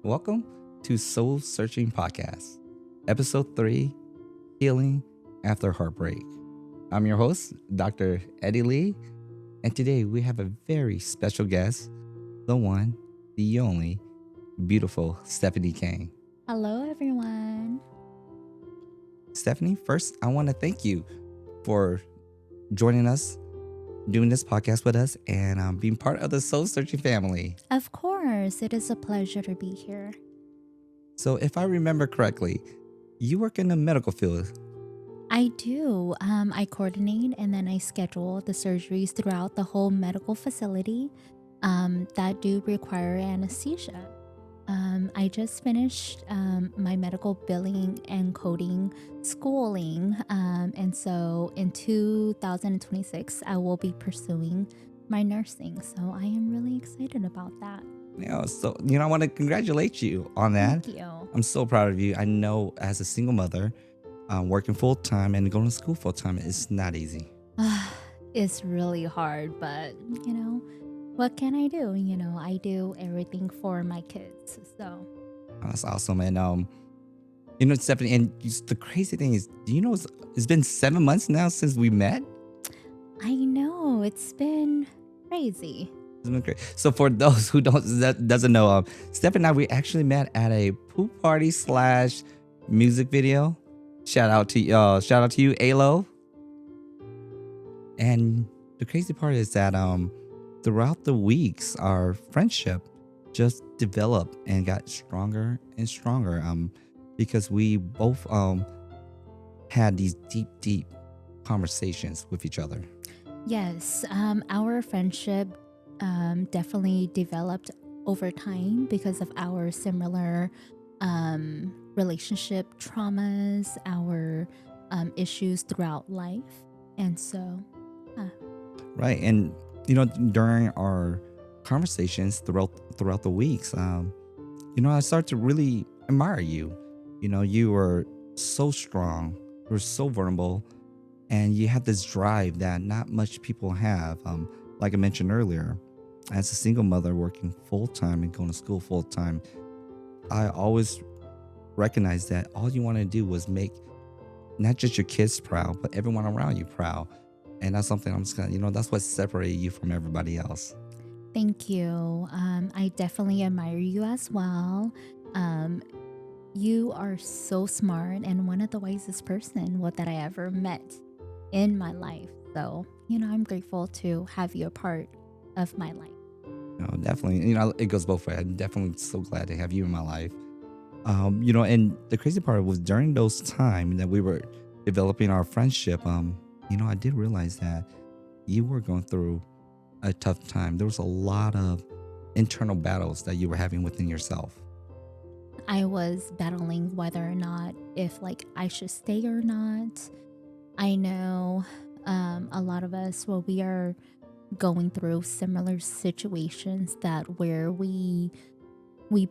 Welcome to Soul Searching Podcast, Episode 3 Healing After Heartbreak. I'm your host, Dr. Eddie Lee, and today we have a very special guest, the one, the only, beautiful Stephanie Khang. Hello, everyone. Stephanie, first, I want to thank you for joining us, doing this podcast with us, and being part of the Soul Searching family. Of course, it is a pleasure to be here. So, if I remember correctly, you work in the medical field. I do. I coordinate and then I schedule the surgeries throughout the whole medical facility that do require anesthesia. I just finished my medical billing and coding schooling. And so in 2026, I will be pursuing my nursing. So I am really excited about that. I want to congratulate you on that. Thank you. I'm so proud of you. I know as a single mother, working full time and going to school full time is not easy. It's really hard, but what can I do? I do everything for my kids. So That's awesome. And, Stephanie, and the crazy thing is, do you know it's been 7 months now since we met? I know it's been crazy. It's been great. So for those who doesn't know, Steph and I, we actually met at a pool party / music video. Shout out to you, Alo. And the crazy part is that throughout the weeks, our friendship just developed and got stronger and stronger. Because we both had these deep conversations with each other. Yes, our friendship definitely developed over time because of our similar relationship traumas, our issues throughout life. And so, Right. And, during our conversations throughout the weeks, I started to really admire you. You were so strong, you were so vulnerable, and you had this drive that not much people have. Like I mentioned earlier, as a single mother working full time and going to school full time, I always recognized that all you want to do was make not just your kids proud, but everyone around you proud. And that's something I'm just gonna, that's what separated you from everybody else. thank you. I definitely admire you as well. You are so smart and one of the wisest person that I ever met in my life. So, I'm grateful to have you a part of my life. Definitely, it goes both ways. I'm definitely so glad to have you in my life. And the crazy part was during those times that we were developing our friendship, I did realize that you were going through a tough time. There was a lot of internal battles that you were having within yourself. I was battling whether or not if I should stay or not. I know a lot of us, we are going through similar situations that where we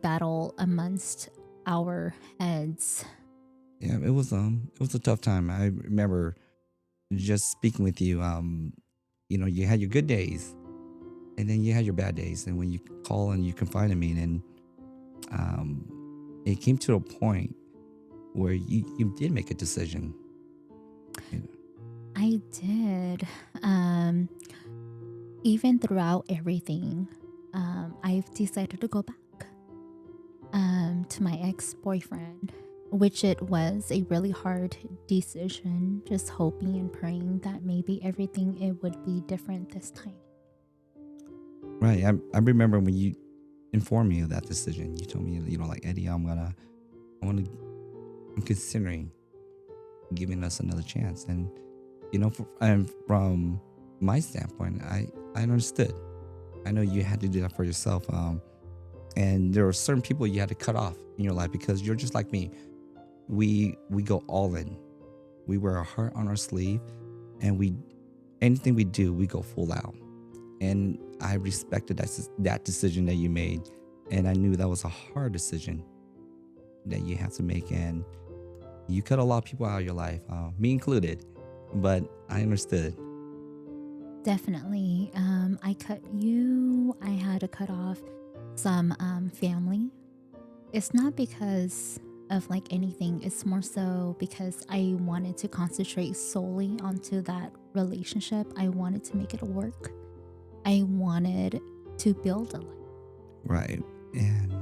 battle amongst our heads. Yeah, it was a tough time. I remember just speaking with you. You had your good days, and then you had your bad days. And when you call and you confide in me, and it came to a point where you did make a decision. I did. Even throughout everything, I've decided to go back to my ex-boyfriend, which it was a really hard decision, just hoping and praying that maybe everything it would be different this time. Right. I remember when you informed me of that decision. You told me, Eddie, I'm considering giving us another chance. And from my standpoint, I understood. I know you had to do that for yourself. And there were certain people you had to cut off in your life because you're just like me. We go all in. We wear our heart on our sleeve, and anything we do, we go full out. And I respected that decision that you made, and I knew that was a hard decision that you have to make. And you cut a lot of people out of your life, me included, but I understood. Definitely. I cut you. I had to cut off some family It's not because of like anything. It's more so because I wanted to concentrate solely onto that relationship. I wanted to make it work. I wanted to build a life. Right. And,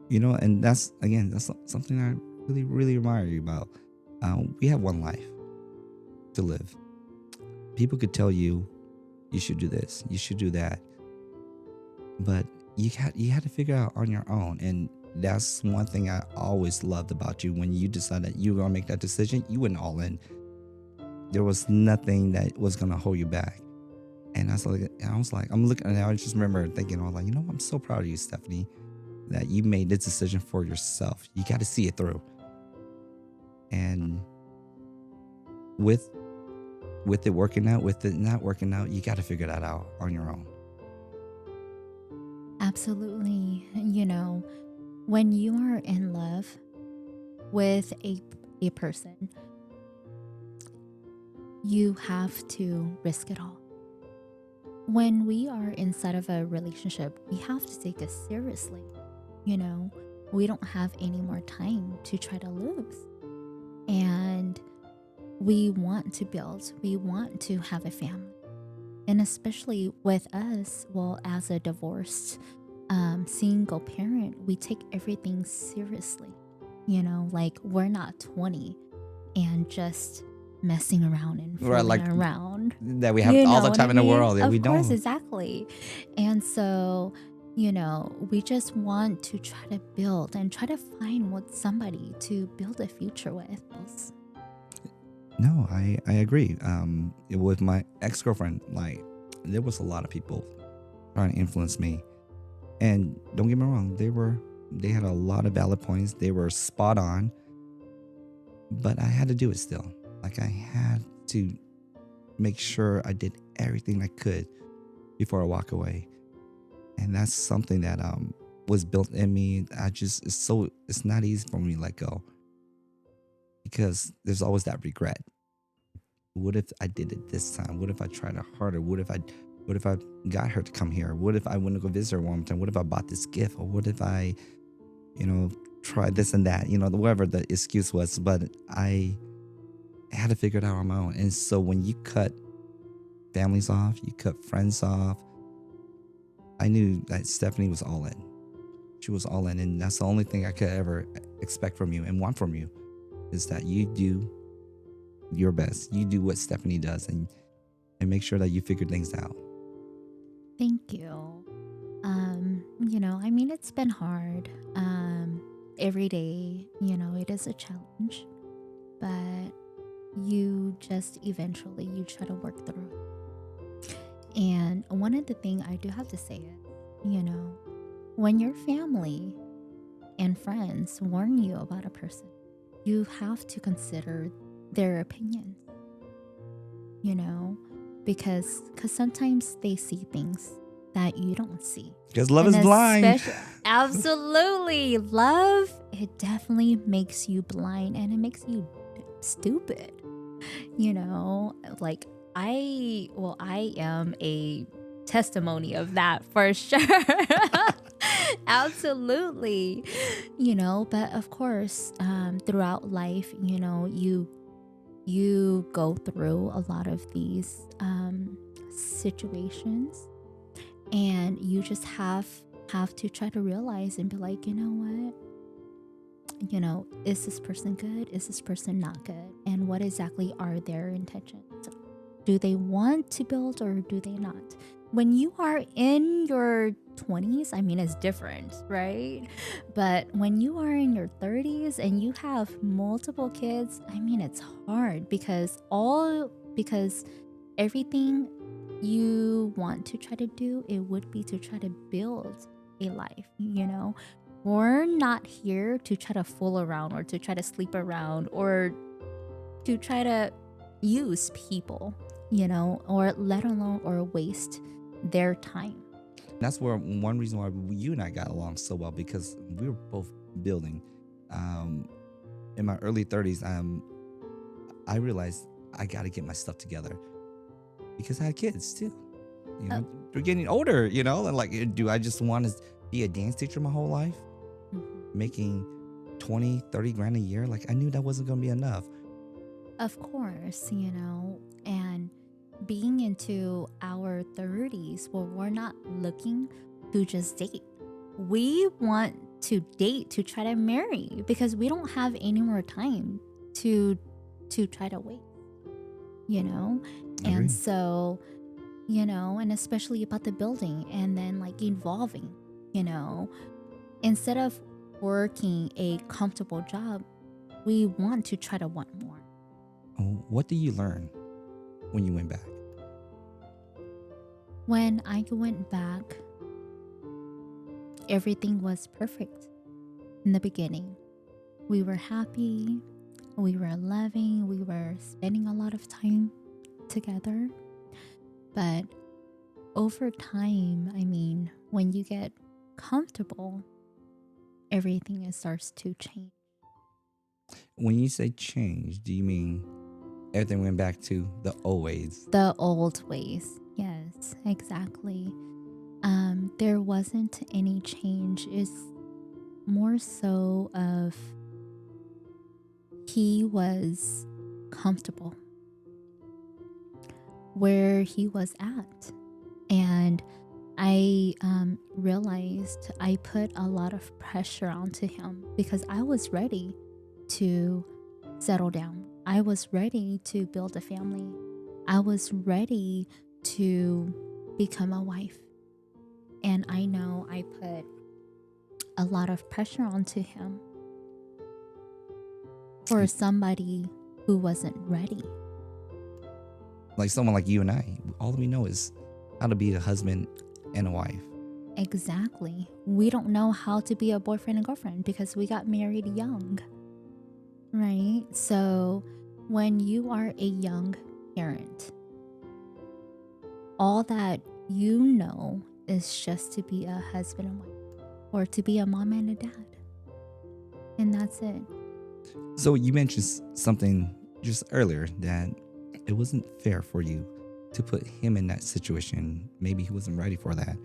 and that's, again, that's something I really, really admire you about. We have one life to live. People could tell you, you should do this, you should do that. But you had to figure out on your own. And that's one thing I always loved about you. When you decided you were going to make that decision, you went all in. There was nothing that was going to hold you back. And I was like, I'm looking, and I just remember thinking, I was like, I'm so proud of you, Stephanie, that you made this decision for yourself. You got to see it through. And with it working out, with it not working out, you got to figure that out on your own. Absolutely. When you are in love with a person, you have to risk it all. When we are inside of a relationship, we have to take it seriously. We don't have any more time to try to lose. And we want to build, we want to have a family. And especially with us, well, as a divorced single parent, we take everything seriously. Like we're not 20 and just messing around and fooling around. That we have all the time in the world. Of we course, don't. exactly. And so, we just want to try to build and try to find somebody to build a future with. No, I agree. With my ex-girlfriend, like there was a lot of people trying to influence me. And don't get me wrong, they had a lot of valid points. They were spot on. But I had to do it still. Like I had to make sure I did everything I could before I walk away. And that's something that was built in me. It's not easy for me to let go. Because there's always that regret. What if I did it this time? What if I tried it harder? What if I got her to come here? What if I went to go visit her one more time? What if I bought this gift? Or what if I, tried this and that? Whatever the excuse was. But I had to figure it out on my own. And so when you cut families off, you cut friends off, I knew that Stephanie was all in. She was all in. And that's the only thing I could ever expect from you and want from you. Is that you do your best. You do what Stephanie does and make sure that you figure things out. Thank you. It's been hard. Every day, it is a challenge. But you just eventually you try to work through. And one of the things I do have to say is, when your family and friends warn you about a person, you have to consider their opinions, because sometimes they see things that you don't see. Because love is blind. Absolutely. Love, it definitely makes you blind and it makes you stupid. Like I am a testimony of that for sure. Absolutely. But of course, throughout life, you go through a lot of these situations, and you just have to try to realize and be like, is this person good? Is this person not good? And what exactly are their intentions? Do they want to build or do they not? When you are in your 20s, it's different, right? But when you are in your 30s and you have multiple kids, it's hard because everything you want to try to do, it would be to try to build a life, We're not here to try to fool around or to try to sleep around or to try to use people, or let alone or waste their time. That's where one reason why you and I got along so well, because we were both building. In my early 30s, I realized I got to get my stuff together because I had kids too. They're getting older, and like, do I just want to be a dance teacher my whole life? Mm-hmm. making 20, 30 grand a year. Like I knew that wasn't going to be enough. Of course, and being into our 30s where we're not looking to just date. We want to date to try to marry because we don't have any more time to try to wait, you know? I And agree. so, and especially about the building and then like evolving, you know, instead of working a comfortable job, we want to try to want more. Oh, what did you learn when you went back? When I went back, everything was perfect in the beginning. We were happy, we were loving, we were spending a lot of time together. But over time, when you get comfortable, everything starts to change. When you say change, do you mean everything went back to the old ways? The old ways, yes, exactly. There wasn't any change. It's more so of he was comfortable where he was at. And I realized I put a lot of pressure onto him because I was ready to settle down. I was ready to build a family. I was ready to become a wife. And I know I put a lot of pressure onto him for somebody who wasn't ready. Like someone like you and I, all we know is how to be a husband and a wife. Exactly. We don't know how to be a boyfriend and girlfriend because we got married young, right? So when you are a young parent, all that you know is just to be a husband and wife or to be a mom and a dad. And that's it. So you mentioned something just earlier that it wasn't fair for you to put him in that situation. Maybe he wasn't ready for that.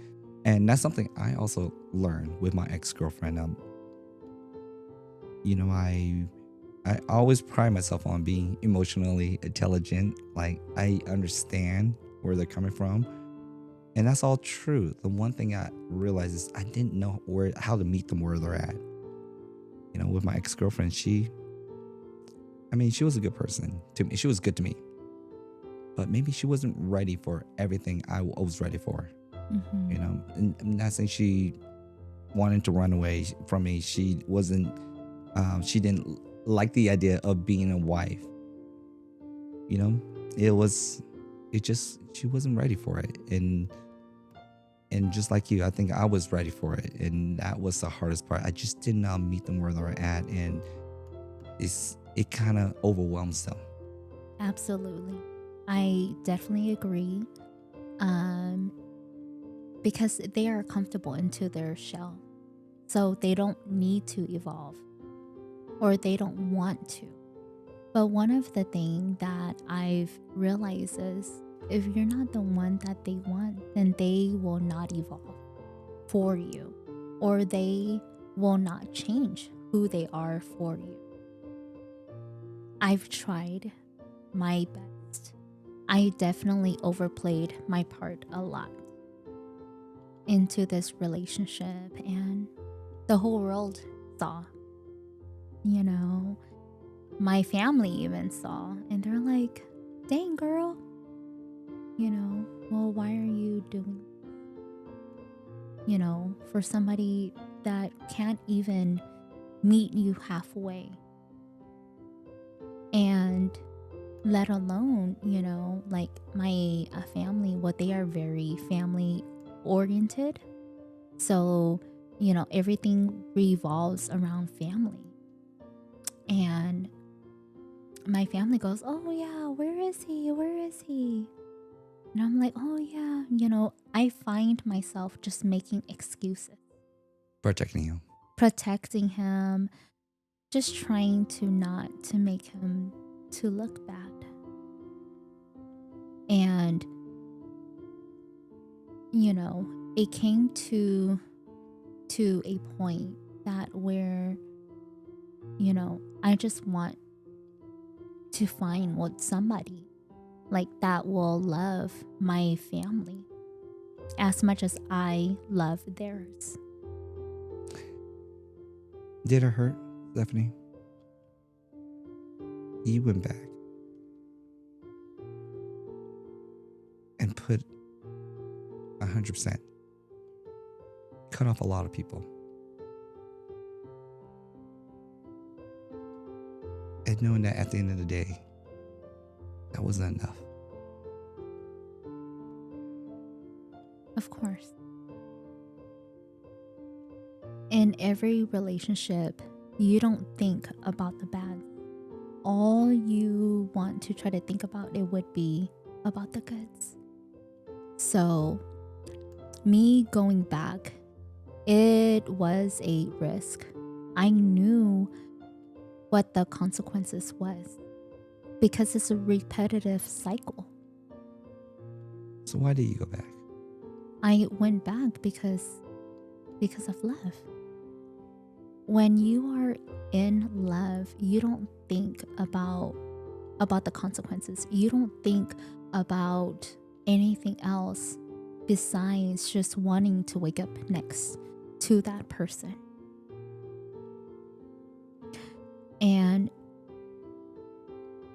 And that's something I also learned with my ex-girlfriend. I always pride myself on being emotionally intelligent. Like I understand where they're coming from. And that's all true. The one thing I realized is I didn't know how to meet them where they're at. With my ex-girlfriend, she was a good person to me. She was good to me. But maybe she wasn't ready for everything I was ready for. Mm-hmm. And I'm not saying she wanted to run away from me. She wasn't, she didn't like the idea of being a wife. She wasn't ready for it. And just like you, I think I was ready for it. And that was the hardest part. I just did not meet them where they're at. And it kind of overwhelms them. Absolutely. I definitely agree. Because they are comfortable into their shell. So they don't need to evolve or they don't want to. But one of the things that I've realized is if you're not the one that they want, then they will not evolve for you or they will not change who they are for you. I've tried my best. I definitely overplayed my part a lot into this relationship, and the whole world saw. My family even saw, and they're like, dang girl, well, why are you doing for somebody that can't even meet you halfway, and let alone like my family, what they are very family oriented. So, everything revolves around family. And my family goes, oh yeah, where is he? Where is he? And I'm like, oh yeah, I find myself just making excuses, Protecting him. just trying to not to make him to look bad. And it came to a point that where, I just want to find with somebody like that will love my family as much as I love theirs. Did it hurt, Stephanie? You went back and put 100%, cut off a lot of people. And knowing that at the end of the day, that wasn't enough. Of course. In every relationship, you don't think about the bad. All you want to try to think about it would be about the goods. So, me going back, it was a risk. I knew what the consequences was because it's a repetitive cycle. So why did you go back? I went back because of love. When you are in love, you don't think about the consequences. You don't think about anything else besides just wanting to wake up next to that person. And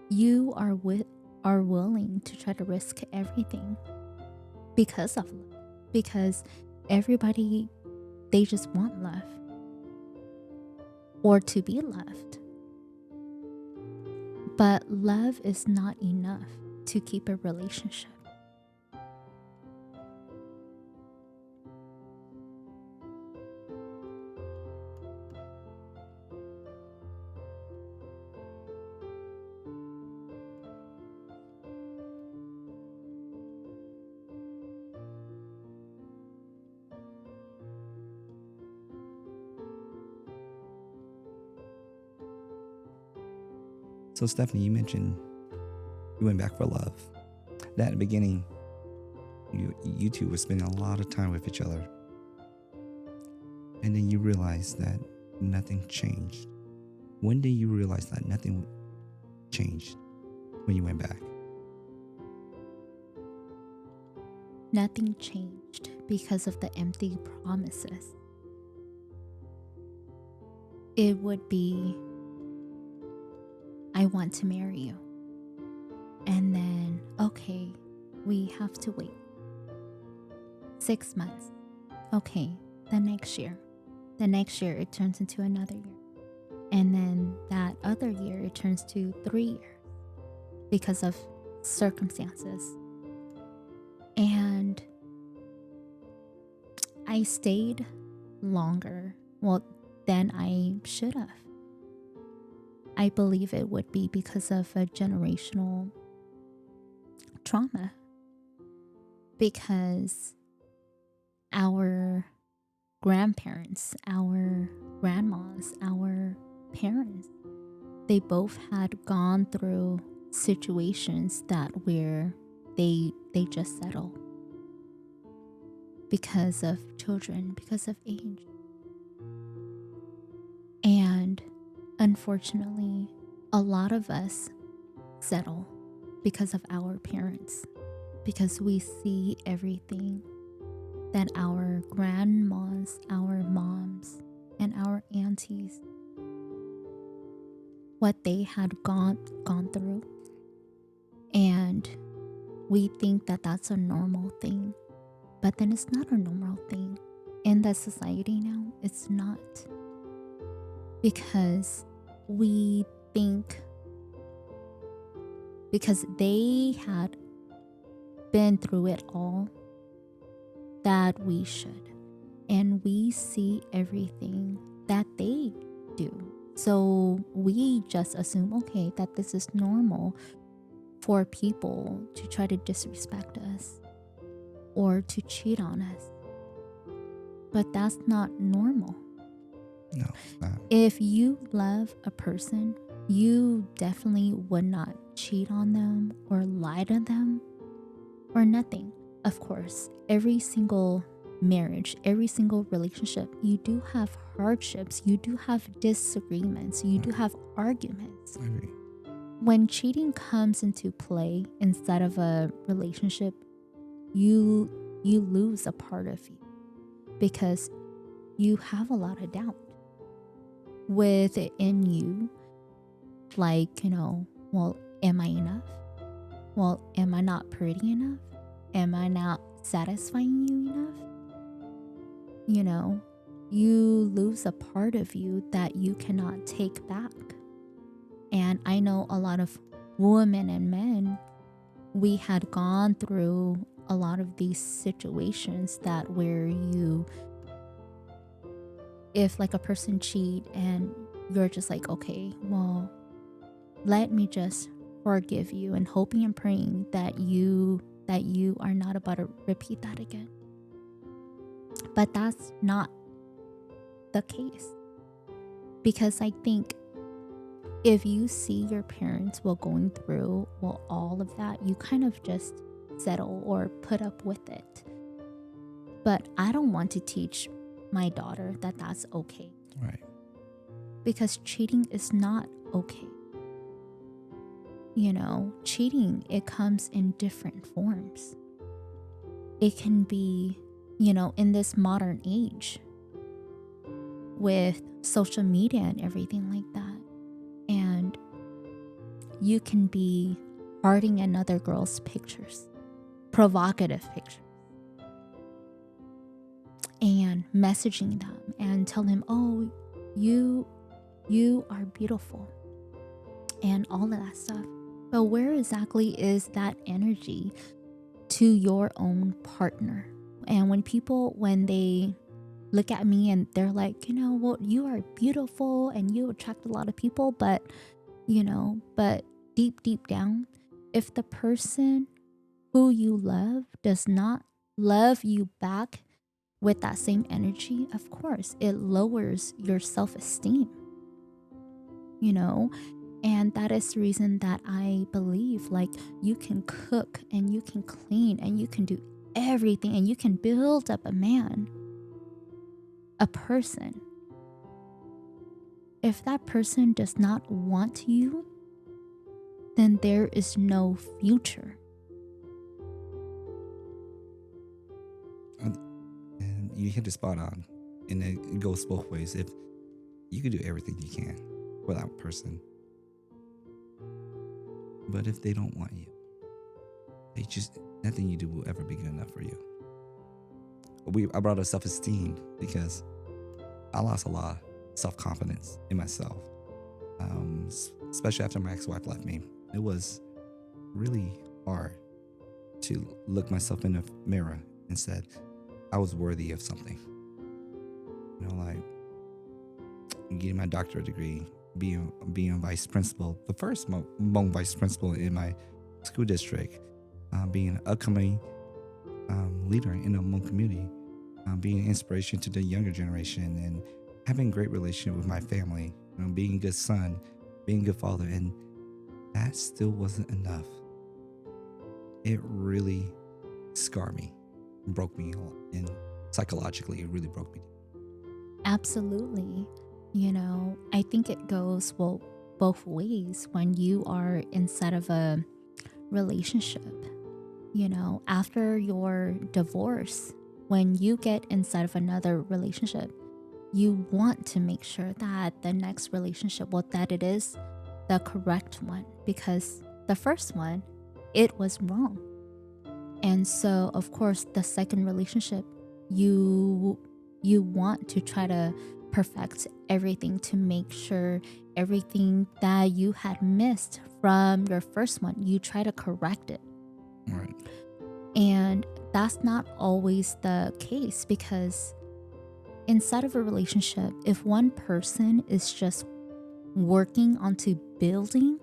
you are willing to try to risk everything because of love. Because everybody, they just want love or to be loved. But love is not enough to keep a relationship. So Stephanie, you mentioned you went back for love. That in the beginning, you two were spending a lot of time with each other. And then you realized that nothing changed. When did you realize that nothing changed when you went back? Nothing changed because of the empty promises. It would be, I want to marry you. And then, okay, we have to wait 6 months. Okay, the next year. The next year, it turns into another year. And then that other year, it turns to 3 years because of circumstances. And I stayed longer, than I should have. I believe it would be because of a generational trauma. Because our grandparents, our grandmas, our parents, they both had gone through situations that where they just settle because of children, because of age. And unfortunately, a lot of us settle because of our parents, because we see everything that our grandmas, our moms, and our aunties, what they had gone through. And we think that that's a normal thing, but then it's not a normal thing. In the society now, it's not. Because we think, because they had been through it all, that we should. And we see everything that they do. So we just assume, okay, that this is normal for people to try to disrespect us or to cheat on us. But that's not normal. No. If you love a person, you definitely would not cheat on them or lie to them or nothing. Of course, every single marriage, every single relationship, you do have hardships, you do have disagreements, you do have arguments. I agree. When cheating comes into play inside of a relationship, you lose a part of you because you have a lot of doubt within you. Like, well, am I enough? Well, am I not pretty enough? Am I not satisfying you enough? You lose a part of you that you cannot take back. And I know a lot of women and men, we had gone through a lot of these situations that where if like a person cheat and you're just like, okay, well, let me just forgive you, and hoping and praying that you are not about to repeat that again. But that's not the case, because I think if you see your parents going through all of that, you kind of just settle or put up with it. But I don't want to teach my daughter that that's okay. Right. Because cheating is not okay. Cheating, it comes in different forms. It can be, in this modern age with social media and everything like that. And you can be hearting another girl's pictures, provocative pictures, and messaging them and tell them, oh, you are beautiful, and all of that stuff. But where exactly is that energy to your own partner? And when they look at me and they're like, well, you are beautiful and you attract a lot of people, but deep down, if the person who you love does not love you back with that same energy, of course, it lowers your self-esteem, And that is the reason that I believe, like, you can cook and you can clean and you can do everything and you can build up a man, a person. If that person does not want you, then there is no future. And you hit the spot on, and it goes both ways. If you can do everything you can for that person, but if they don't want you, nothing you do will ever be good enough for you. I brought up self-esteem because I lost a lot of self-confidence in myself, especially after my ex-wife left me. It was really hard to look myself in the mirror and said I was worthy of something. Like getting my doctorate degree, being vice principal, the first vice principal in my school district, being an upcoming leader in the Hmong community, being an inspiration to the younger generation, and having a great relationship with my family, being a good son, being a good father, and that still wasn't enough. It really scarred me, broke me, and psychologically, it really broke me. Absolutely. I think it goes both ways when you are inside of a relationship. After your divorce, when you get inside of another relationship, you want to make sure that the next relationship, that it is the correct one, because the first one, it was wrong. And so, of course, the second relationship, you want to try to perfect everything to make sure everything that you had missed from your first one, you try to correct it. Right. And that's not always the case, because inside of a relationship, if one person is just working onto building,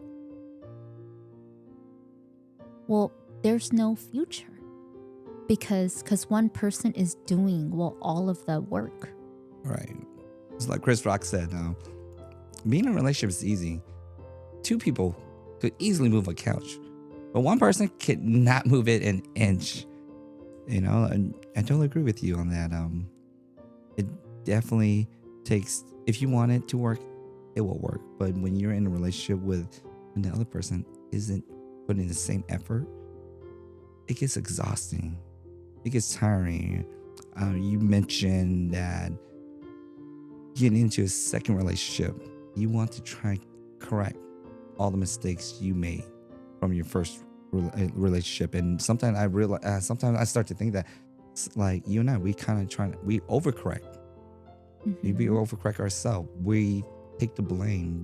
well, there's no future, because one person is doing all of the work. Right. It's like Chris Rock said, being in a relationship is easy. Two people could easily move a couch, but one person could not move it an inch. And I totally agree with you on that. It definitely takes, if you want it to work, it will work. But when you're in a relationship with when the other person isn't putting the same effort, it gets exhausting. It gets tiring. You mentioned that getting into a second relationship, you want to try and correct all the mistakes you made from your first relationship. And sometimes I realize, sometimes I start to think that, like you and I, we kind of we overcorrect. We Mm-hmm. overcorrect ourselves. We take the blame.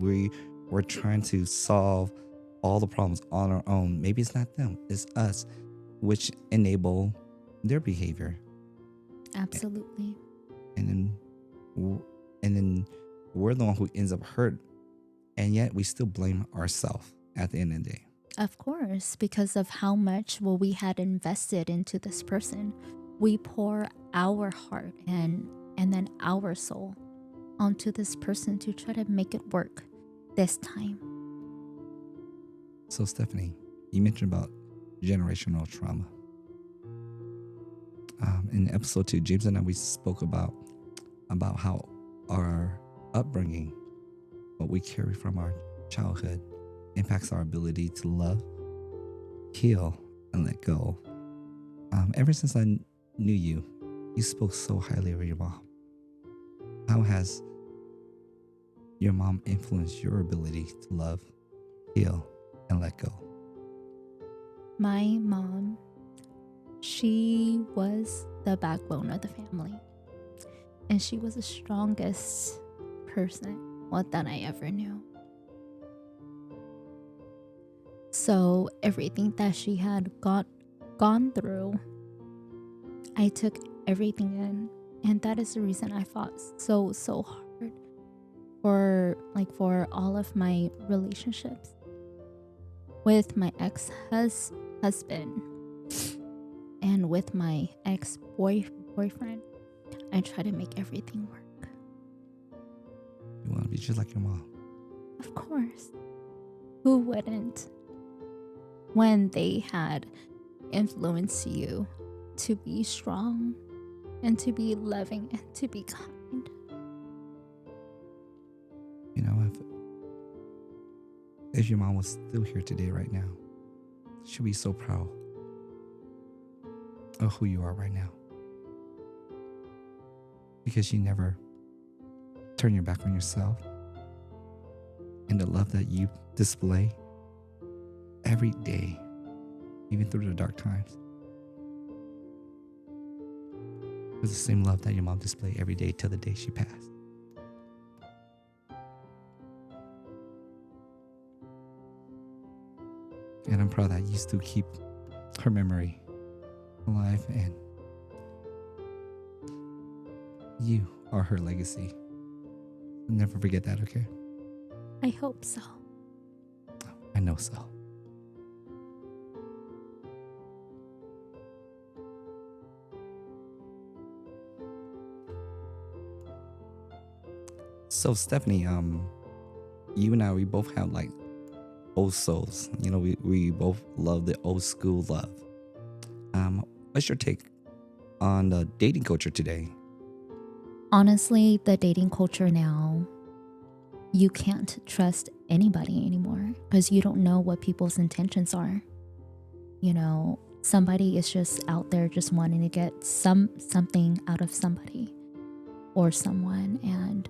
We're trying to solve all the problems on our own. Maybe it's not them, it's us, which enable their behavior. Absolutely. And then, and then we're the one who ends up hurt, and yet we still blame ourselves at the end of the day. Of course, because of how much we had invested into this person. We pour our heart and then our soul onto this person to try to make it work this time. So Stephanie, you mentioned about generational trauma. In episode 2, James and I, we spoke about how our upbringing, what we carry from our childhood, impacts our ability to love, heal, and let go. Ever since I knew you, you spoke so highly of your mom. How has your mom influenced your ability to love, heal, and let go? My mom, she was the backbone of the family. And she was the strongest person that I ever knew. So everything that she had gone through, I took everything in. And that is the reason I fought so hard for all of my relationships with my ex-husband and with my ex-boyfriend. I try to make everything work. You want to be just like your mom. Of course. Who wouldn't? When they had influenced you to be strong and to be loving and to be kind. You know, if your mom was still here today, right now, she'd be so proud of who you are right now. Because you never turn your back on yourself, and the love that you display every day, even through the dark times, was the same love that your mom displayed every day till the day she passed. And I'm proud that you still keep her memory alive, and you are her legacy. Never forget that, okay? I hope so. I know so. So Stephanie, you and I, we both have like old souls. You know, we both love the old school love. What's your take on the dating culture today? Honestly, the dating culture now, you can't trust anybody anymore because you don't know what people's intentions are. You know, somebody is just out there just wanting to get something out of somebody or someone, and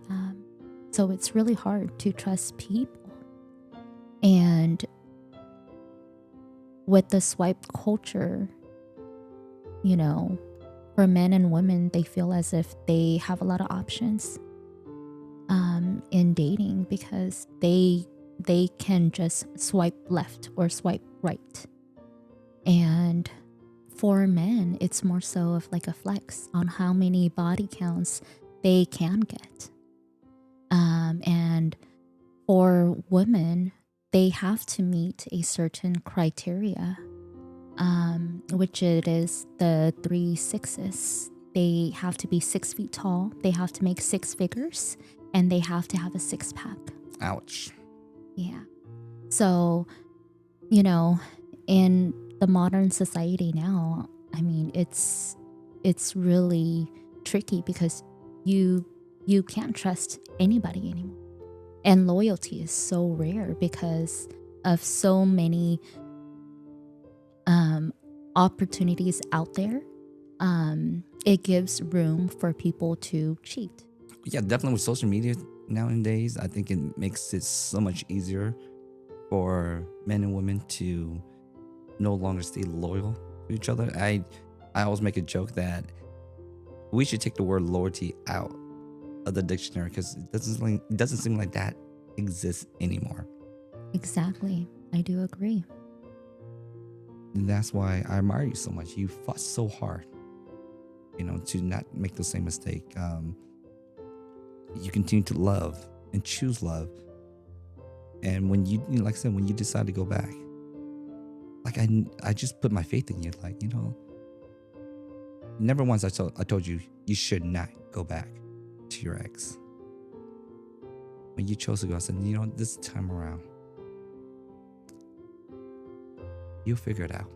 so it's really hard to trust people. And with the swipe culture, you know, for men and women, they feel as if they have a lot of options in dating because they can just swipe left or swipe right. And for men, it's more so of like a flex on how many body counts they can get. And for women, they have to meet a certain criteria, which it is the 3 6s. They have to be 6 feet tall, they have to make 6 figures, and they have to have a 6-pack. Ouch. Yeah. So, you know, in the modern society now, I mean, it's really tricky because you you can't trust anybody anymore. And loyalty is so rare because of so many um, opportunities out there. It gives room for people to cheat. Yeah, definitely with social media nowadays, I think it makes it so much easier for men and women to no longer stay loyal to each other. I always make a joke that we should take the word loyalty out of the dictionary because it doesn't seem like that exists anymore. Exactly. I do agree. And that's why I admire you so much. You fought so hard, to not make the same mistake. You continue to love and choose love. And when like I said, when you decide to go back, like I just put my faith in you. Like, never once I told you you should not go back to your ex. When you chose to go, I said, this time around, you'll figure it out.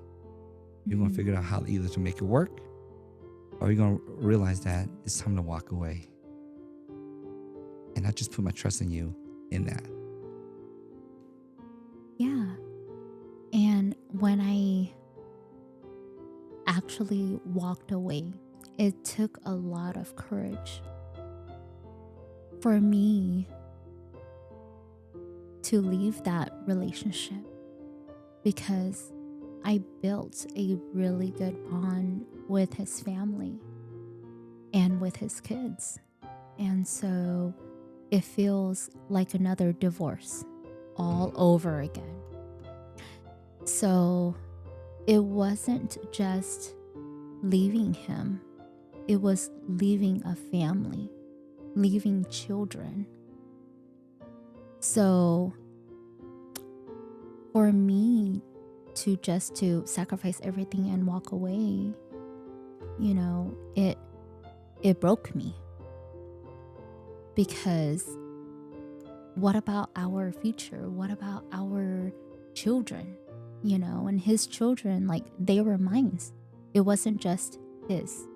You're going to figure out how either to make it work or you're going to realize that it's time to walk away. And I just put my trust in you in that. Yeah. And when I actually walked away, it took a lot of courage for me to leave that relationship because I built a really good bond with his family and with his kids. And so it feels like another divorce all over again. So it wasn't just leaving him, it was leaving a family, leaving children. So for me to sacrifice everything and walk away, it broke me. Because what about our future? What about our children? And his children, like, they were mine. It wasn't just his.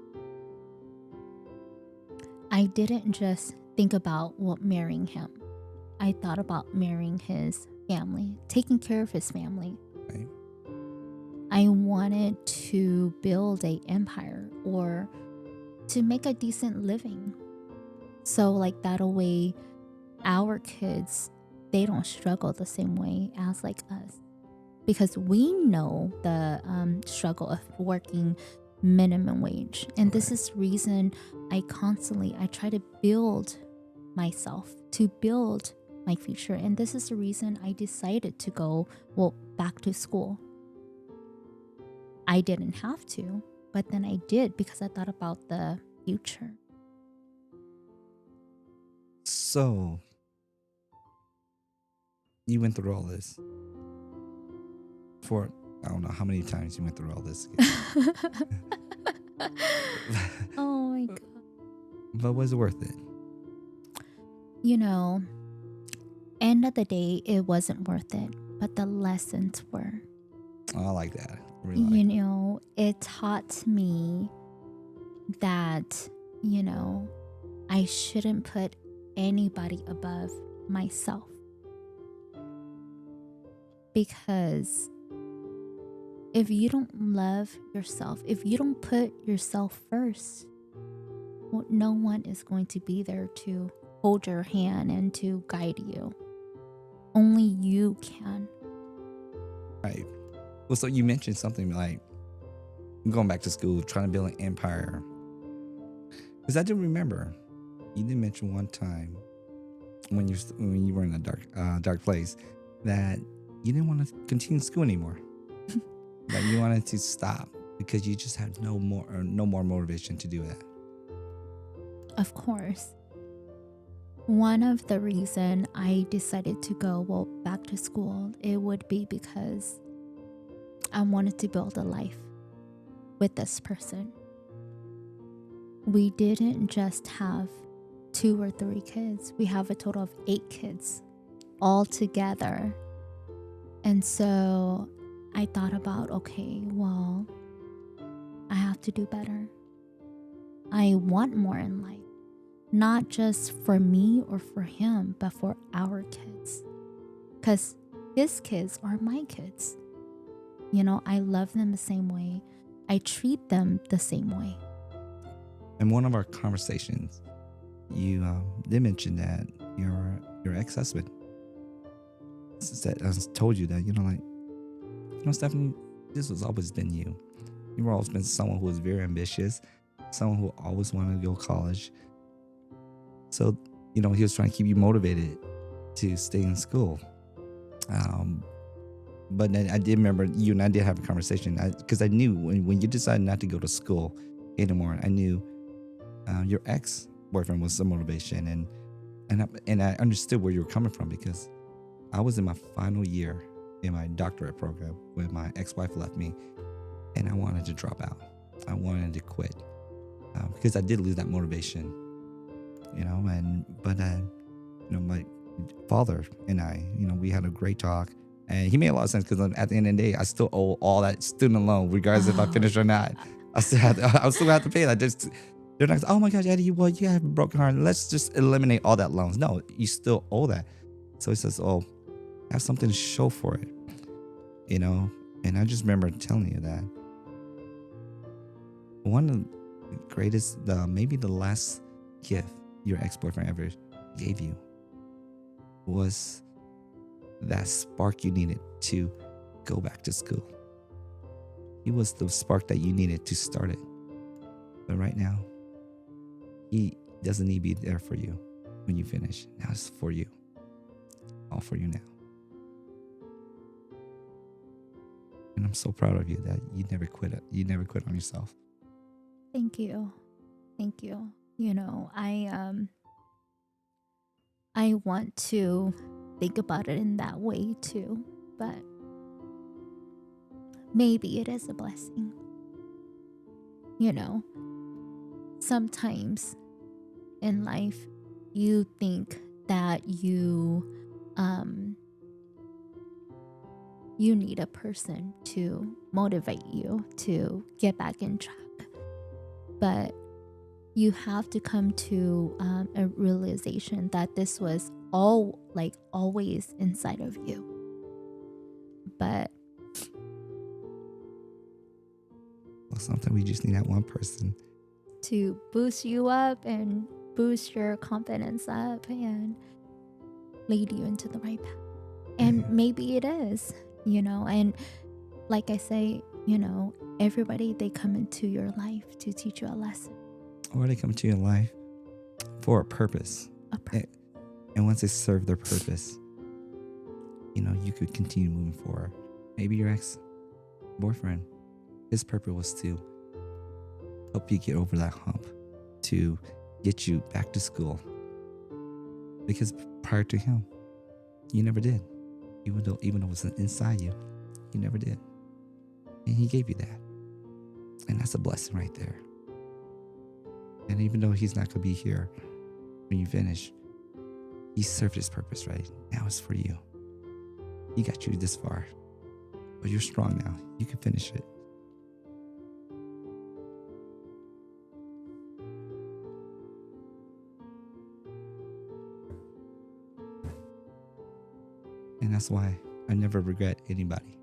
I didn't just think about marrying him. I thought about marrying his family, taking care of his family. Right. I wanted to build an empire or to make a decent living. So like that way our kids, they don't struggle the same way as like us. Because we know the struggle of working minimum wage. And this is the reason I try to build myself, to build my future. And this is the reason I decided to go, back to school. I didn't have to, but then I did because I thought about the future. So you went through all this for, I don't know how many times you went through all this. Oh my God. But was it worth it? End of the day, it wasn't worth it, but the lessons were. Oh, I like that. I really like it taught me that, I shouldn't put anybody above myself. Because if you don't love yourself, if you don't put yourself first, no one is going to be there to hold your hand and to guide you. Only you can. Right. Well, so you mentioned something like going back to school, trying to build an empire. Because I do remember you did mention one time when you were in a dark place that you didn't want to continue school anymore. That you wanted to stop because you just had no more motivation to do that. Of course. One of the reason I decided to go back to school, it would be because I wanted to build a life with this person. We didn't just have 2 or 3 kids. We have a total of 8 kids all together. And so I thought about, okay, I have to do better. I want more in life, not just for me or for him, but for our kids. Because his kids are my kids. I love them the same way. I treat them the same way. In one of our conversations, you did mention that your ex-husband said, told you that, Stephanie, this has always been you. You've always been someone who was very ambitious, someone who always wanted to go to college. So, he was trying to keep you motivated to stay in school. But then I did remember you and I did have a conversation because I knew when you decided not to go to school anymore, I knew your ex-boyfriend was some motivation, and I understood where you were coming from because I was in my final year in my doctorate program when my ex-wife left me, and I wanted to drop out. I wanted to quit because I did lose that motivation, but my father and I, we had a great talk. And he made a lot of sense because at the end of the day, I still owe all that student loan, regardless if I finish or not. I still have to pay that. They're not, oh my gosh, Eddie, you have a broken heart. Let's just eliminate all that loans. No, you still owe that. So he says, I have something to show for it, And I just remember telling you that one of the greatest, maybe the last gift your ex-boyfriend ever gave you was that spark you needed to go back to school. He was the spark that you needed to start it. But right now, he doesn't need to be there for you when you finish. Now it's for you. All for you now. And I'm so proud of you that you never quit it. You never quit on yourself. Thank you. Thank you. I want to think about it in that way too, but maybe it is a blessing. Sometimes in life you think that you need a person to motivate you to get back in track, but you have to come to a realization that this was always inside of you. But sometimes we just need that one person to boost you up and boost your confidence up and lead you into the right path. And maybe it is, and like I say, everybody, they come into your life to teach you a lesson. Or they come into your life for a purpose. And once they serve their purpose, you could continue moving forward. Maybe your ex-boyfriend, his purpose was to help you get over that hump, to get you back to school. Because prior to him, you never did. Even though it was inside you, you never did. And he gave you that. And that's a blessing right there. And even though he's not going to be here when you finish, he served his purpose, right? Now it's for you. He got you this far. But you're strong now. You can finish it. And that's why I never regret anybody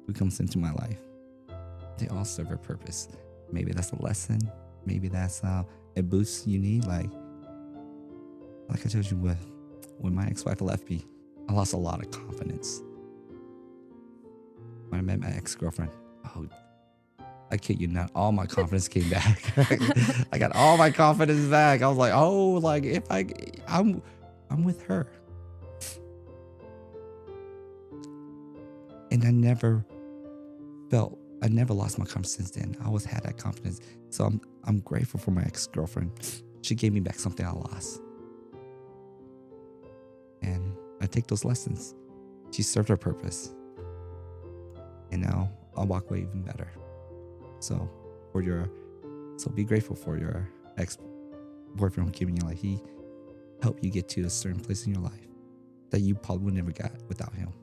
who comes into my life. They all serve a purpose. Maybe that's a lesson. Maybe that's a boost you need. Like I told you, when my ex-wife left me, I lost a lot of confidence. When I met my ex-girlfriend, I kid you not, all my confidence came back. I got all my confidence back. I was like, if I'm with her. And I never lost my confidence since then. I always had that confidence. So I'm grateful for my ex-girlfriend. She gave me back something I lost. And I take those lessons. She served her purpose. And now I'll walk away even better. So be grateful for your ex-boyfriend who gave you life. He helped you get to a certain place in your life that you probably would never got without him.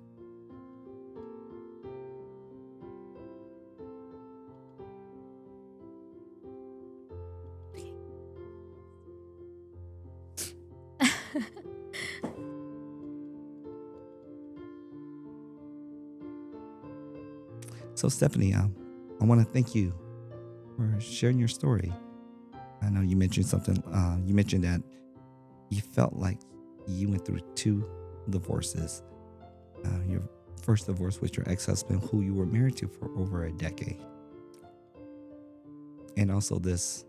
So, Stephanie, I want to thank you for sharing your story. I know you mentioned something. You mentioned that you felt like you went through two divorces. Your first divorce with your ex-husband, who you were married to for over a decade, and also this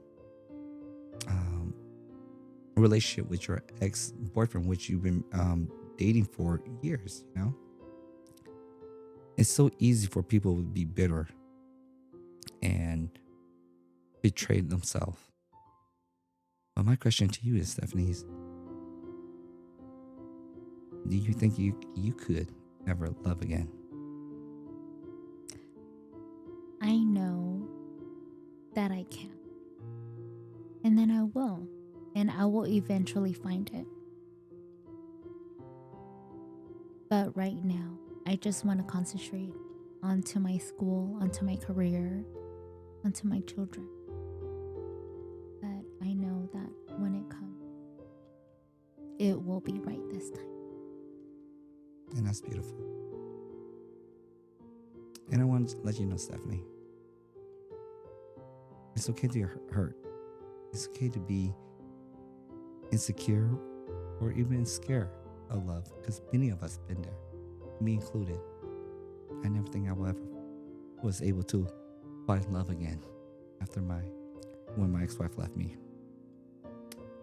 um, relationship with your ex-boyfriend, which you've been dating for years. It's so easy for people to be bitter and betray themselves. But my question to you is, Stephanie, do you think you could ever love again? I know that I can. And then I will. And I will eventually find it. But right now, I just want to concentrate onto my school, onto my career, onto my children. But I know that when it comes, it will be right this time. And that's beautiful. And I want to let you know, Stephanie, it's okay to be hurt. It's okay to be insecure or even scared of love, because many of us been there, me included. I never think I will ever was able to find love again after when my ex-wife left me.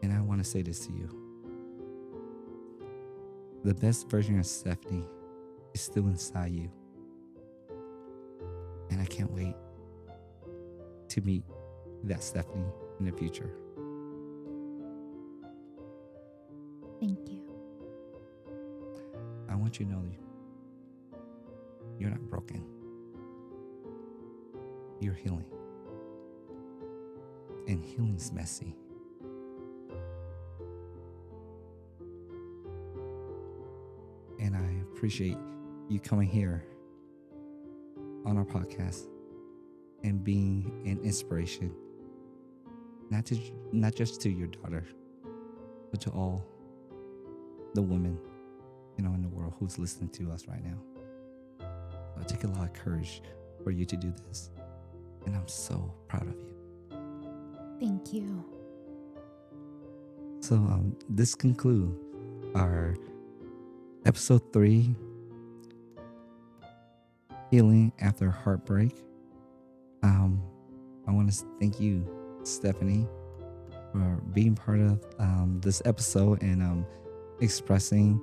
And I want to say this to you. The best version of Stephanie is still inside you. And I can't wait to meet that Stephanie in the future. Thank you. I want you to know you're not broken. You're healing. And healing's messy. And I appreciate you coming here on our podcast and being an inspiration, not just to your daughter, but to all the women, in the world who's listening to us right now. So it takes a lot of courage for you to do this, and I'm so proud of you. Thank you. So this concludes our episode 3, Healing After Heartbreak. I want to thank you, Stephanie, for being part of this episode and expressing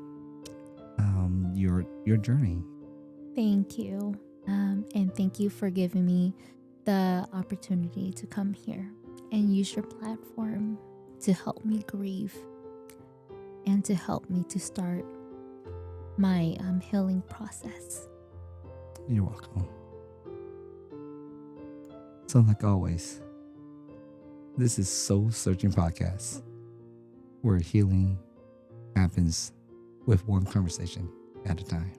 your journey. Thank you. And thank you for giving me the opportunity to come here and use your platform to help me grieve and to help me to start my healing process. You're welcome. So like always, this is Soul Searching Podcast, where healing happens with one conversation at a time.